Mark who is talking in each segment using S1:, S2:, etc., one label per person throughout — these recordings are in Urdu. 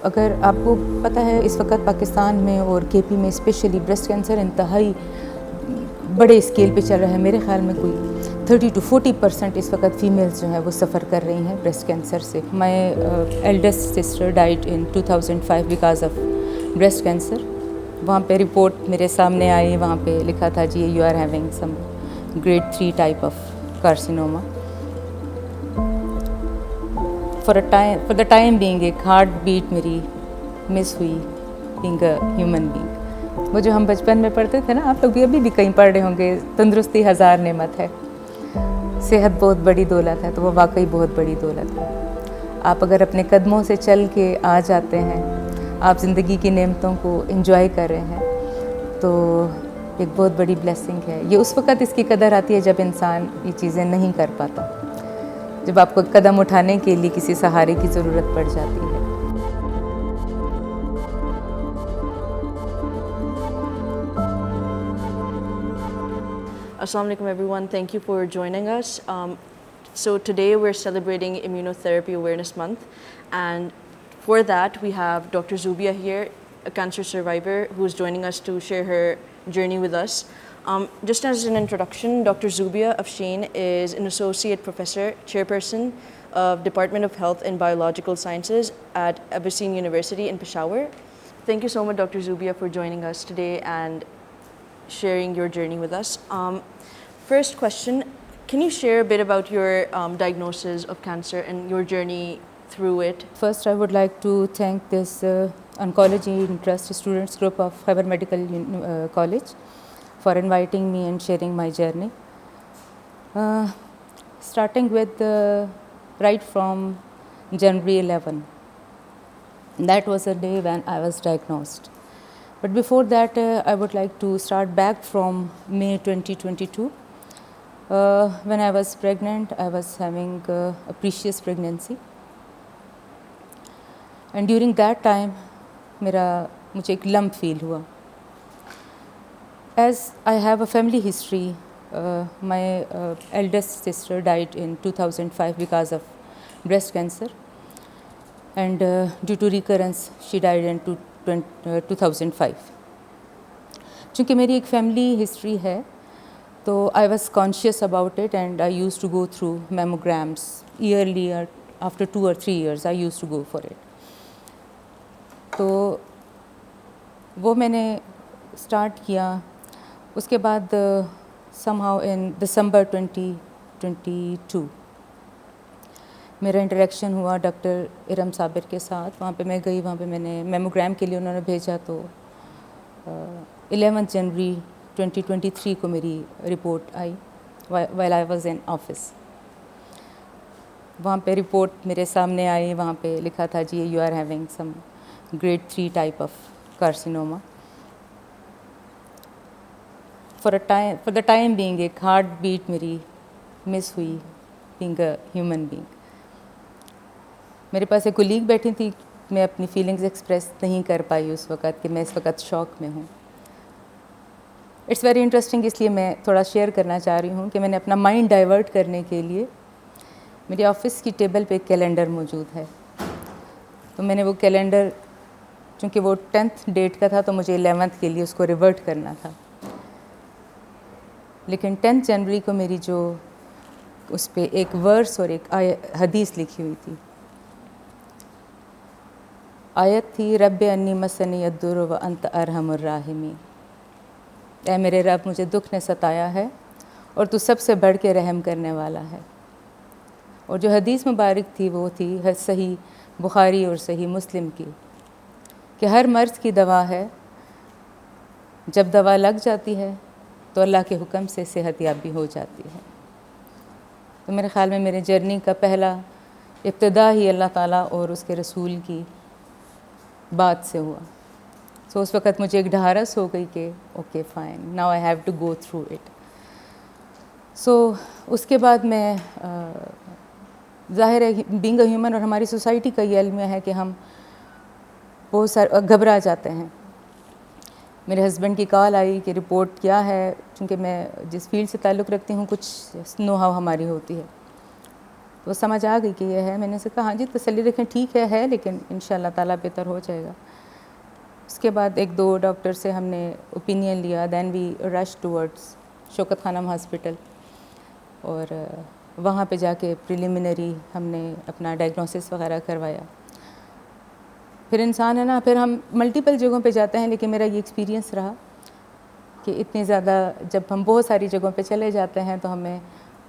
S1: اگر آپ کو پتہ ہے اس وقت پاکستان میں اور کے پی میں اسپیشلی بریسٹ کینسر انتہائی بڑے اسکیل پہ چل رہا ہے. میرے خیال میں کوئی 30 to 40% اس وقت فیمیلز جو ہیں وہ سفر کر رہی ہیں بریسٹ کینسر سے. My eldest sister died in 2005 because of breast cancer. وہاں پہ رپورٹ میرے سامنے آئی, وہاں پہ لکھا تھا جی you are having some grade 3 type of carcinoma. For the time being ایک ہارٹ بیٹ میری مس ہوئی بینگ اے ہیومن بینگ. وہ جو ہم بچپن میں پڑھتے تھے نا, آپ لوگ بھی ابھی بھی کہیں پڑھ رہے ہوں گے, تندرستی ہزار نعمت ہے, صحت بہت بڑی دولت ہے. تو وہ واقعی بہت بڑی دولت ہے. آپ اگر اپنے قدموں سے چل کے آ جاتے ہیں, آپ زندگی کی نعمتوں کو انجوائے کر رہے ہیں, تو ایک بہت بڑی بلیسنگ ہے. یہ اس وقت اس کی قدر آتی ہے جب انسان یہ چیزیں نہیں کر پاتا, جب آپ کو قدم اٹھانے کے لیے کسی سہارے کی ضرورت پڑ جاتی ہے.
S2: Assalamu alaikum everyone, thank you for joining us. So today we're celebrating Immunotherapy Awareness Month, and for that we have Dr. Zubia here, a cancer survivor who is joining us to share her journey with us. Just as an introduction, Dr. Zubia Afshin is an associate professor, chairperson of Department of Health and Biological Sciences at Abyssinian University in Peshawar. Thank you so much, Dr. Zubia, for joining us today and sharing your journey with us. First question, can you share a bit about your diagnosis of cancer and your journey through it?
S1: First, I would like to thank this Oncology Interest Students Group of Khyber Medical College for inviting me and sharing my journey. Starting with right from January 11. That was the day when I was diagnosed. But before that, I would like to start back from May 2022. When I was pregnant, I was having a precious pregnancy. And during that time, مجھے ایک لمپ فیل ہوا. As I have a family history, my eldest sister died in 2005 because of breast cancer. And due to recurrence, she died in 2005. چونکہ میری ایک فیملی ہسٹری ہے, تو I was conscious about it, and I used to go through mammograms yearly. After 2 or 3 years I used to go for it. تو وہ میں نے اسٹارٹ کیا. اس کے بعد سم ہاؤ ان دسمبر 2022 میرا انٹریکشن ہوا ڈاکٹر ارم صابر کے ساتھ. وہاں پہ میں گئی, وہاں پہ میں نے میموگرام کے لیے انہوں نے بھیجا. تو 11 جنوری 2023 کو میری report I while I was in office. وہاں پہ رپورٹ میرے سامنے آئی, وہاں پہ لکھا تھا جی you are having some grade 3 type of carcinoma. For the time being ایک ہارٹ بیٹ میری مس ہوئی بینگ اے ہیومن بینگ. میرے پاس ایک کولیگ بیٹھی تھی, میں اپنی فیلنگز ایکسپریس نہیں کر پائی اس وقت کہ میں اس وقت شوق میں ہوں. اٹس ویری انٹرسٹنگ, اس لیے میں تھوڑا شیئر کرنا چاہ رہی ہوں کہ میں نے اپنا مائنڈ ڈائیورٹ کرنے کے لیے میری آفس کی ٹیبل پہ ایک کیلنڈر موجود ہے. تو میں نے وہ کیلنڈر, چونکہ وہ 10th ڈیٹ کا تھا, تو مجھے 11th کے لیے اس کو ریورٹ کرنا تھا. لیکن 10 جنوری کو میری جو اس پہ ایک ورس اور ایک حدیث لکھی ہوئی تھی. آیت تھی رب انی مسنی الضر وانت ارحم الراحمین. اے میرے رب, مجھے دکھ نے ستایا ہے اور تو سب سے بڑھ کے رحم کرنے والا ہے. اور جو حدیث مبارک تھی وہ تھی صحیح بخاری اور صحیح مسلم کی, کہ ہر مرض کی دوا ہے, جب دوا لگ جاتی ہے تو اللہ کے حکم سے صحت یابی ہو جاتی ہے. تو میرے خیال میں میرے جرنی کا پہلا ابتدا ہی اللہ تعالیٰ اور اس کے رسول کی بات سے ہوا. سو اس وقت مجھے ایک ڈھارس ہو گئی کہ okay fine, now I have to go through it. So اس کے بعد میں ظاہر ہے بینگ اے ہیومن, اور ہماری سوسائٹی کا یہ علم ہے کہ ہم بہت سارے گھبرا جاتے ہیں. میرے ہسبینڈ کی کال آئی کہ رپورٹ کیا ہے, چونکہ میں جس فیلڈ سے تعلق رکھتی ہوں کچھ نو ہاؤ ہماری ہوتی ہے. وہ سمجھ آ گئی کہ یہ ہے. میں نے سے کہا ہاں جی تسلی رکھیں ٹھیک ہے لیکن انشاءاللہ تعالیٰ بہتر ہو جائے گا. اس کے بعد 1-2 ڈاکٹر سے ہم نے اوپینین لیا. دین وی رش ٹورڈس شوکت خانم ہاسپٹل, اور وہاں پہ جا کے پریلیمنری ہم نے اپنا ڈائگنوسس وغیرہ کروایا. پھر انسان ہے نا, پھر ہم ملٹیپل جگہوں پہ جاتے ہیں, لیکن میرا یہ ایکسپیرینس رہا کہ اتنی زیادہ جب ہم بہت ساری جگہوں پہ چلے جاتے ہیں تو ہمیں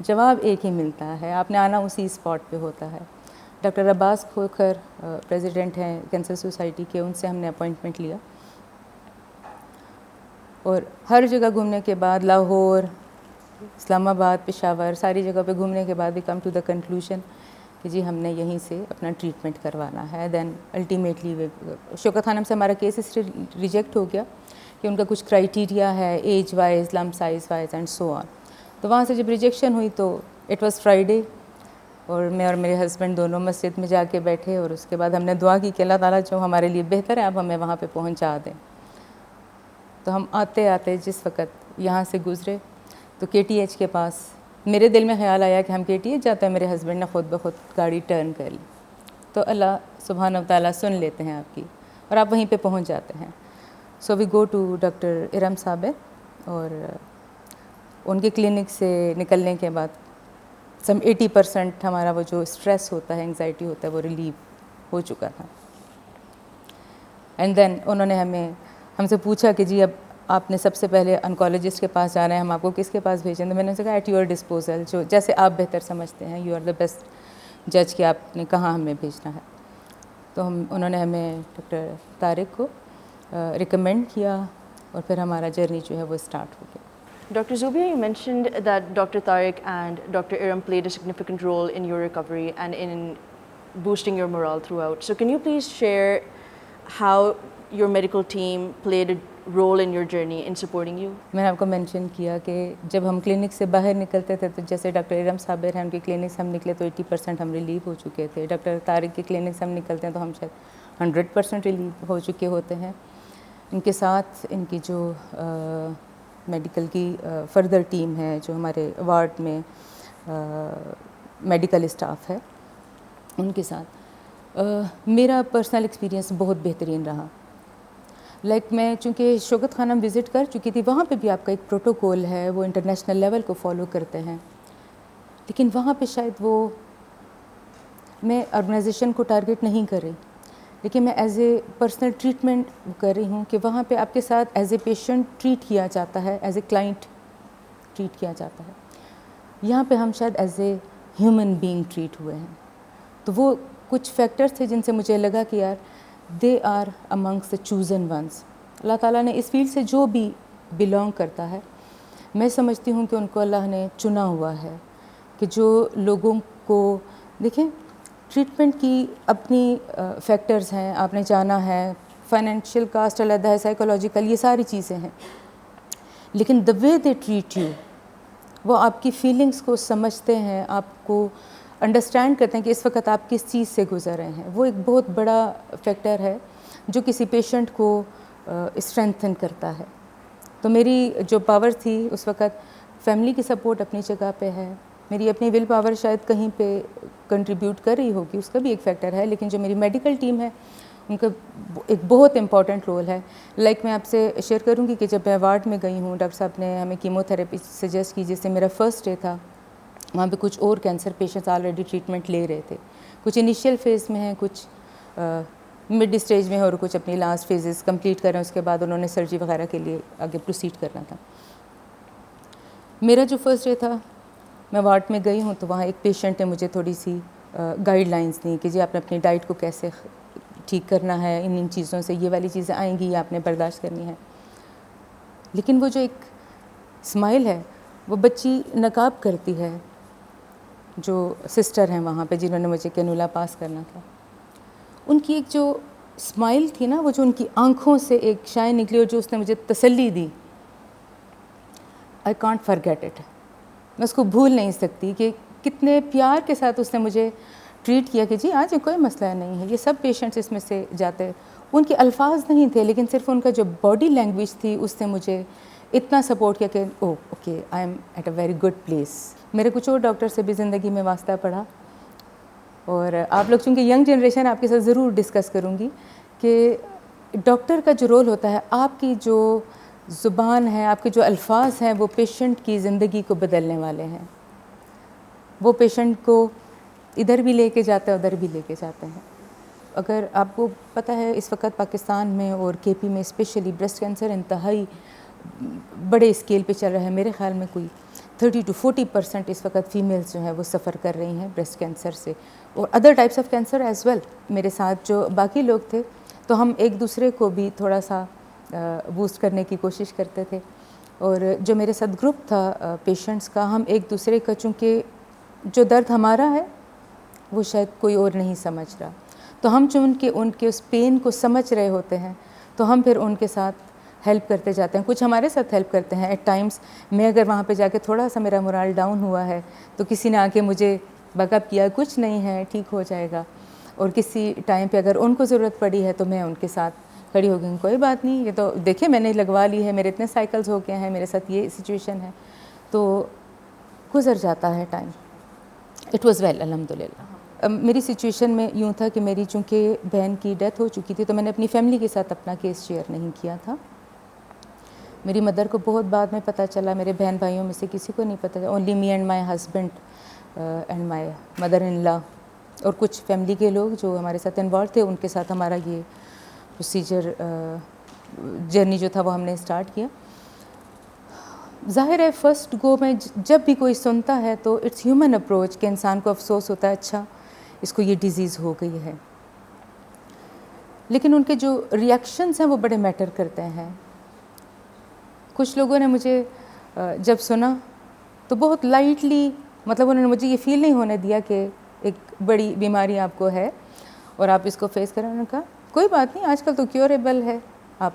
S1: جواب ایک ہی ملتا ہے, آپ نے آنا اسی اسپاٹ پہ ہوتا ہے. ڈاکٹر عباس کھوکھر پریزیڈنٹ ہیں کینسر سوسائٹی کے, ان سے ہم نے اپوائنٹمنٹ لیا, اور ہر جگہ گھومنے کے بعد لاہور, اسلام آباد, پشاور, ساری جگہ پہ گھومنے کے بعد وی کم ٹو دا کنکلوژن کہ جی ہم نے یہیں سے اپنا ٹریٹمنٹ کروانا ہے. دین الٹیمیٹلی شوکت خانم سے ہمارا کیس اس ریجیکٹ ہو گیا کہ ان کا کچھ کرائٹیریا ہے age wise, lump size wise and so on. تو وہاں سے جب ریجیکشن ہوئی تو اٹ واز فرائیڈے, اور میں اور میرے ہسبینڈ دونوں مسجد میں جا کے بیٹھے, اور اس کے بعد ہم نے دعا کی کہ اللہ تعالیٰ جو ہمارے لیے بہتر ہے آپ ہمیں وہاں پہ پہنچا دیں. تو ہم آتے آتے جس وقت یہاں سے گزرے تو KTH کے پاس میرے دل میں خیال آیا کہ ہم KTH جاتے ہیں, میرے ہسبینڈ نے خود بخود گاڑی ٹرن کر لی. تو اللہ سبحانہ و تعالیٰ سن لیتے ہیں آپ کی, اور آپ وہیں پہ پہنچ جاتے ہیں. سو وی گو ٹو ڈاکٹر ارم صابر, اور ان کے کلینک سے نکلنے کے بعد سم 80% ہمارا وہ جو اسٹریس ہوتا ہے, انگزائٹی ہوتا ہے, وہ ریلیو ہو چکا تھا. اینڈ دین انہوں نے ہم سے پوچھا کہ جی اب آپ نے سب سے پہلے انکالوجسٹ کے پاس جانا ہے, ہم آپ کو کس کے پاس بھیجیں؟ تو میں نے کہا ایٹ یور ڈسپوزل, جو جیسے آپ بہتر سمجھتے ہیں, یو آر دا بیسٹ جج کہ آپ نے کہاں ہمیں بھیجنا ہے. تو انہوں نے ہمیں ڈاکٹر طارق کو ریکمینڈ کیا, اور پھر ہمارا جرنی جو ہے وہ اسٹارٹ ہو گیا.
S2: Dr. Zubia, you mentioned that Dr. Tariq and Dr. Iram played a significant role in your recovery and in boosting your morale throughout. So can you please share how your medical team played a role in your journey in supporting you?
S1: میں نے آپ کو مینشن کیا کہ جب ہم کلینک سے باہر نکلتے تھے تو جیسے ڈاکٹر ارم صابر ہیں, ان کی کلینک سے ہم نکلے تو 80% ہم ریلیو ہو چکے تھے. ڈاکٹر طارق کی کلینک سے ہم نکلتے ہیں تو ہم شاید 100% ریلیو ہو چکے ہوتے ہیں. ان کے ساتھ ان کی جو میڈیکل کی فردر ٹیم ہے, جو ہمارے وارڈ میں میڈیکل اسٹاف ہے, ان کے ساتھ میرا پرسنل ایکسپیرینس بہت بہترین رہا. لائک میں چونکہ شوکت خانم وزٹ کر چکی تھی, وہاں پہ بھی آپ کا ایک پروٹوکول ہے, وہ انٹرنیشنل لیول کو فالو کرتے ہیں, لیکن وہاں پہ شاید وہ میں آرگنائزیشن کو ٹارگیٹ نہیں کر رہی, لیکن میں ایز اے پرسنل ٹریٹمنٹ کر رہی ہوں کہ وہاں پہ آپ کے ساتھ ایز اے پیشنٹ ٹریٹ کیا جاتا ہے, ایز اے کلائنٹ ٹریٹ کیا جاتا ہے. یہاں پہ ہم شاید as a human being treat ہوئے ہیں. تو وہ کچھ فیکٹرز تھے جن سے مجھے لگا کہ یار they are amongst the chosen ones. اللہ تعالیٰ نے اس فیلڈ سے جو بھی بلانگ کرتا ہے, میں سمجھتی ہوں کہ ان کو اللہ نے چنا ہوا ہے کہ جو لوگوں کو دیکھیں ٹریٹمنٹ کی اپنی فیکٹرز ہیں, آپ نے جانا ہے, فائنینشیل کاسٹ علیحدہ ہے, سائیکولوجیکل, یہ ساری چیزیں ہیں, لیکن دا وے دے ٹریٹ یو, وہ آپ کی فیلنگس کو سمجھتے ہیں, آپ کو انڈرسٹینڈ کرتے ہیں کہ اس وقت آپ کس چیز سے گزر رہے ہیں. وہ ایک بہت بڑا فیکٹر ہے جو کسی پیشنٹ کو اسٹرینتھن کرتا ہے. تو میری جو پاور تھی اس وقت, فیملی کی سپورٹ اپنی جگہ پہ ہے, میری اپنی ول پاور شاید کہیں پہ کنٹریبیوٹ کر رہی ہوگی, اس کا بھی ایک فیکٹر ہے, لیکن جو میری میڈیکل ٹیم ہے ان کا ایک بہت امپورٹنٹ رول ہے. لائک میں آپ سے شیئر کروں گی کہ جب میں وارڈ میں گئی ہوں, ڈاکٹر صاحب نے ہمیں کیمو تھراپی سجیسٹ کی, جس سے میرا فرسٹ ڈے تھا. وہاں پہ کچھ اور کینسر پیشنٹس آلریڈی ٹریٹمنٹ لے رہے تھے, کچھ انیشیل فیز میں ہیں, کچھ مڈ اسٹیج میں ہے, اور کچھ اپنی لاسٹ فیزز کمپلیٹ کر رہے ہیں. اس کے بعد انہوں نے سرجری وغیرہ کے لیے آگے پروسیڈ کرنا تھا. میرا جو فرسٹ ڈے تھا, میں وارڈ میں گئی ہوں تو وہاں ایک پیشنٹ نے مجھے تھوڑی سی گائیڈ لائنس دیں کہ جی آپ نے اپنی ڈائٹ کو کیسے ٹھیک کرنا ہے, ان چیزوں سے یہ والی چیزیں آئیں گی, یہ آپ نے برداشت کرنی ہے. لیکن وہ جو ایک اسمائل ہے وہ بچی نقاب کرتی ہے, جو سسٹر ہیں وہاں پہ جنہوں نے مجھے کینولا پاس کرنا تھا, ان کی ایک جو اسمائل تھی نا, وہ جو ان کی آنکھوں سے ایک شائن نکلی اور جو اس نے مجھے تسلی دی, آئی کانٹ فرگیٹ اٹ. میں اس کو بھول نہیں سکتی کہ کتنے پیار کے ساتھ اس نے مجھے ٹریٹ کیا کہ جی آج کوئی مسئلہ نہیں ہے, یہ سب پیشنٹس اس میں سے جاتے. ان کے الفاظ نہیں تھے, لیکن صرف ان کا جو باڈی لینگویج تھی اس نے مجھے اتنا سپورٹ کیا کہ okay I am at a very good place. میرے کچھ اور ڈاکٹر سے بھی زندگی میں واسطہ پڑا, اور آپ لوگ چونکہ ینگ جنریشن آپ کے ساتھ ضرور ڈسکس کروں گی کہ ڈاکٹر کا جو رول ہوتا ہے، آپ کی جو زبان ہے، آپ کے جو الفاظ ہیں، وہ پیشنٹ کی زندگی کو بدلنے والے ہیں. وہ پیشنٹ کو ادھر بھی لے کے جاتا ہے، ادھر بھی لے کے جاتے ہیں. اگر آپ کو پتہ ہے اس وقت پاکستان میں اور کے پی میں اسپیشلی بریسٹ کینسر انتہائی بڑے اسکیل پہ چل رہا ہے. میرے خیال میں کوئی 30 to 40% اس وقت فیمیلز جو ہیں وہ سفر کر رہی ہیں بریسٹ کینسر سے، اور other types of cancer as well. میرے ساتھ جو باقی لوگ تھے تو ہم ایک دوسرے کو بھی تھوڑا سا بوسٹ کرنے کی کوشش کرتے تھے. اور جو میرے ساتھ گروپ تھا پیشنٹس کا، ہم ایک دوسرے کا، چونکہ جو درد ہمارا ہے وہ شاید کوئی اور نہیں سمجھ رہا، تو ہم چونکہ ان کے اس پین کو سمجھ رہے ہوتے ہیں تو ہم پھر ان کے ساتھ ہیلپ کرتے جاتے ہیں. کچھ ہمارے ساتھ ہیلپ کرتے ہیں. ایٹ ٹائمس میں اگر وہاں پہ جا کے تھوڑا سا میرا مورال ڈاؤن ہوا ہے تو کسی نے آ کے مجھے بیک اپ کیا، کچھ نہیں ہے، ٹھیک ہو جائے گا. اور کسی ٹائم پہ اگر ان کو ضرورت پڑی ہے تو میں ان کے ساتھ کھڑی ہو گئی، کوئی بات نہیں، یہ تو دیکھیں میں نے لگوا لی ہے، میرے اتنے سائیکلز ہو گئے ہیں، میرے ساتھ یہ سچویشن ہے. تو گزر جاتا ہے ٹائم. اٹ واز ویل الحمد للہ. میری سچویشن میں یوں تھا کہ میری چونکہ بہن کی ڈیتھ ہو چکی تھی تو میں نے اپنی فیملی کے ساتھ اپنا کیس شیئر نہیں کیا تھا. میری مدر کو بہت بعد میں پتہ چلا، میرے بہن بھائیوں میں سے کسی کو نہیں پتہ چلا. Only me and my husband and my mother in law اور کچھ فیملی کے لوگ جو ہمارے ساتھ انوالو تھے، ان کے ساتھ ہمارا یہ پروسیجر جرنی جو تھا وہ ہم نے اسٹارٹ کیا. ظاہر ہے فرسٹ گو میں جب بھی کوئی سنتا ہے تو اٹس ہیومن اپروچ کہ انسان کو افسوس ہوتا ہے اچھا اس کو یہ ڈیزیز ہو گئی ہے. لیکن ان کے جو ریئیکشنز ہیں وہ بڑے میٹر کرتے ہیں. کچھ لوگوں نے مجھے جب سنا تو بہت لائٹلی، مطلب انہوں نے مجھے یہ فیل نہیں ہونے دیا کہ ایک بڑی بیماری آپ کو ہے اور آپ اس کو فیس کریں. انہوں نے کہا کوئی بات نہیں، آج کل تو کیوریبل ہے، آپ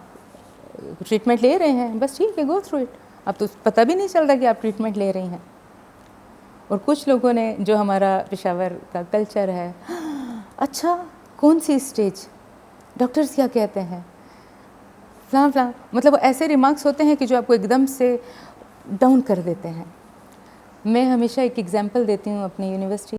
S1: ٹریٹمنٹ لے رہے ہیں، بس ٹھیک ہے، گو تھرو اٹ. اب تو پتہ بھی نہیں چل رہا کہ آپ ٹریٹمنٹ لے رہی ہیں. اور کچھ لوگوں نے، جو ہمارا پشاور کا کلچر ہے، اچھا کون سی اسٹیج، ڈاکٹرز کیا کہتے ہیں، فلاں فلاں، مطلب ایسے ریمارکس ہوتے ہیں کہ جو آپ کو ایک دم سے ڈاؤن کر دیتے ہیں. میں ہمیشہ ایک ایگزامپل دیتی ہوں اپنی یونیورسٹی